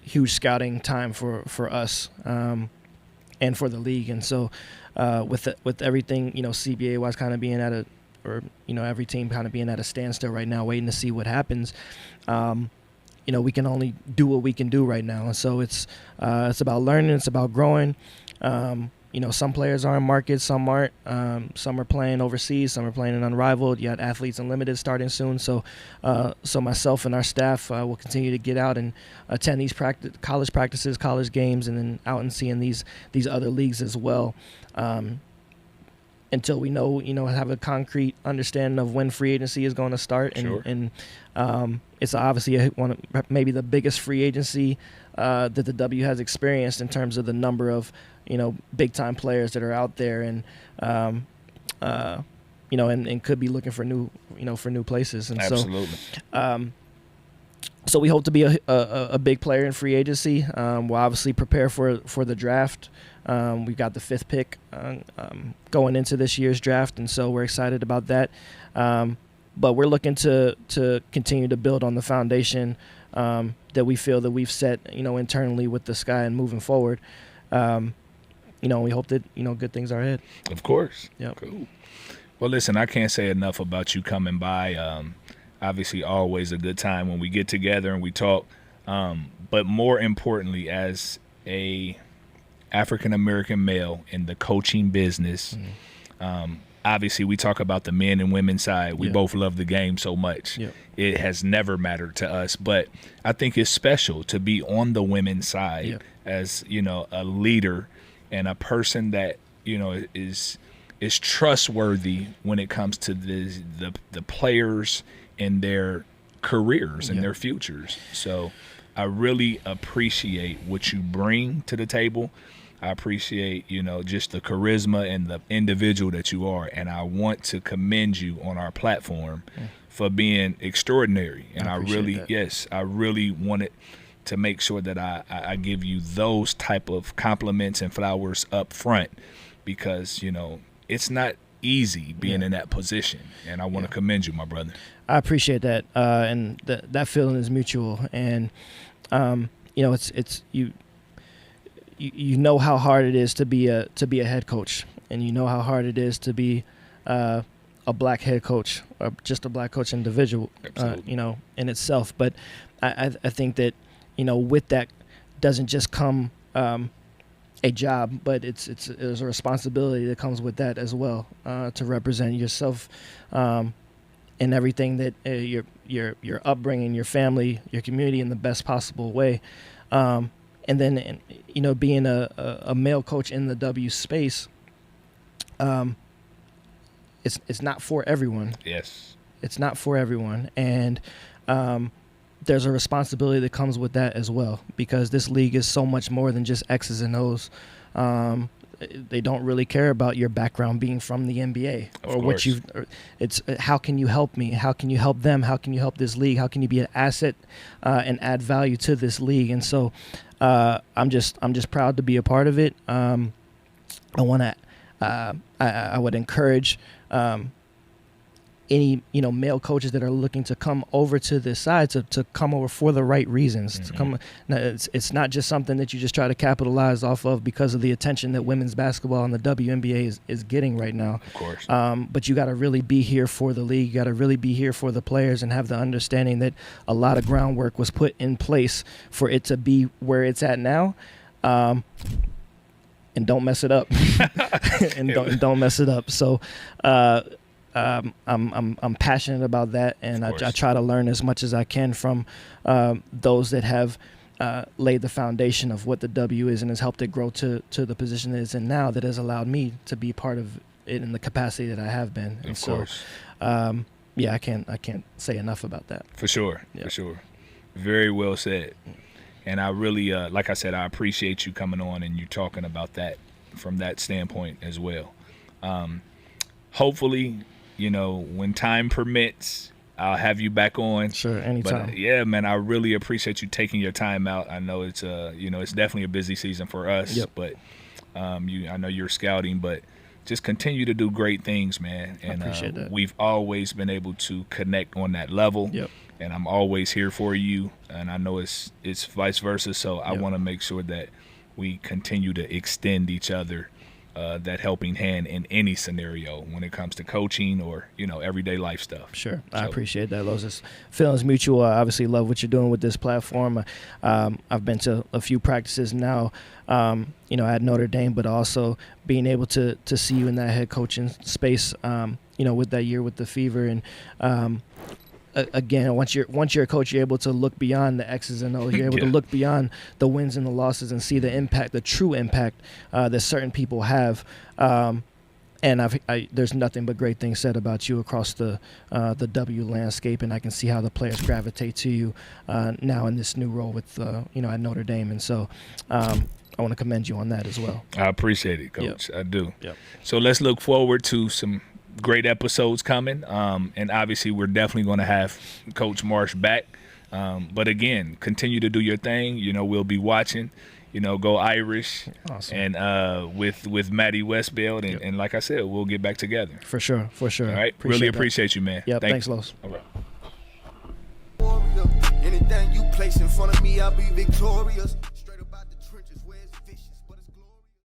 huge scouting time for us and for the league, and so with everything CBA wise kind of being at every team kind of being at a standstill right now, waiting to see what happens. We can only do what we can do right now, and so it's about learning, it's about growing. Some players are in market, some aren't. Some are playing overseas, some are playing in Unrivaled. You got Athletes Unlimited starting soon. So myself and our staff will continue to get out and attend these college practices, college games, and then out and seeing these other leagues as well. Until we know, have a concrete understanding of when free agency is going to start. Sure. And it's obviously maybe the biggest free agency that the W has experienced in terms of the number of, big time players that are out there and could be looking for new places. And absolutely. So we hope to be a big player in free agency. We'll obviously prepare for the draft. We've got the 5th pick going into this year's draft, and so we're excited about that. But we're looking to continue to build on the foundation that we feel that we've set, internally with the Sky and moving forward. We hope that, good things are ahead. Of course. Yeah. Cool. Well, listen, I can't say enough about you coming by. Obviously, always a good time when we get together and we talk. But more importantly, as a African-American male in the coaching business, obviously we talk about the men and women side. We both love the game so much. Yeah. It has never mattered to us. But I think it's special to be on the women's side as, a leader and a person that, is trustworthy when it comes to the players and their careers and their futures. So I really appreciate what you bring to the table. I appreciate, just the charisma and the individual that you are. And I want to commend you on our platform for being extraordinary. And I really wanted to make sure that I give you those type of compliments and flowers up front because, it's not easy being in that position. And I want to commend you, my brother. I appreciate that. And that feeling is mutual. And, it's you know how hard it is to be a head coach, and you know how hard it is to be a black head coach or just a black coach individual, in itself. But I think that, with that doesn't just come a job, but there's a responsibility that comes with that as well, to represent yourself in everything that your upbringing, your family, your community in the best possible way. And then, you know, being a male coach in the W space, it's not for everyone. Yes. It's not for everyone. And there's a responsibility that comes with that as well, because this league is so much more than just X's and O's. They don't really care about your background being from the NBA or what you've. It's how can you help me? How can you help them? How can you help this league? How can you be an asset and add value to this league? And so, I'm just proud to be a part of it. I want to. I would encourage any, you know, male coaches that are looking to come over to this side to come over for the right reasons. To come, now, it's not just something that you just try to capitalize off of because of the attention that women's basketball and the WNBA is getting right now. Of course. But you got to really be here for the league. You got to really be here for the players and have the understanding that a lot of groundwork was put in place for it to be where it's at now. And don't mess it up. and don't mess it up. So, I'm passionate about that, and I try to learn as much as I can from those that have laid the foundation of what the W is and has helped it grow to the position that it's in now, that has allowed me to be part of it in the capacity that I have been. And of course. Yeah, I can't say enough about that. For sure. Yeah. For sure. Very well said. And I really, like I said, I appreciate you coming on and you talking about that from that standpoint as well. Hopefully, you know, when time permits, I'll have you back on. Sure, anytime. But yeah, man, I really appreciate you taking your time out. I know it's you know, it's definitely a busy season for us. Yep. But I know you're scouting, but just continue to do great things, man. And I appreciate that. We've always been able to connect on that level. Yep. And I'm always here for you, and I know it's vice versa. So I want to make sure that we continue to extend each other that helping hand in any scenario when it comes to coaching or, you know, everyday life stuff. Sure. So, I appreciate that, Los. Feelings mutual. I obviously love what you're doing with this platform. I've been to a few practices now, you know, at Notre Dame, but also being able to see you in that head coaching space, you know, with that year with the Fever. And again, once you're a coach, you're able to look beyond the X's and O's. You're able to look beyond the wins and the losses and see the impact, the true impact that certain people have. And there's nothing but great things said about you across the W landscape, and I can see how the players gravitate to you now in this new role with you know, at Notre Dame. And so I want to commend you on that as well. I appreciate it, Coach. Yep. I do. Yep. So let's look forward to some great episodes coming, and obviously we're definitely going to have Coach Marsh back, but again, continue to do your thing. You know, we'll be watching, you know, go Irish. Awesome. And with Maddie Westbeld, and like I said, we'll get back together for sure. All right, really appreciate you, man. Yep. Thanks, Los. All right. Anything you place in front of me, I'll be victorious.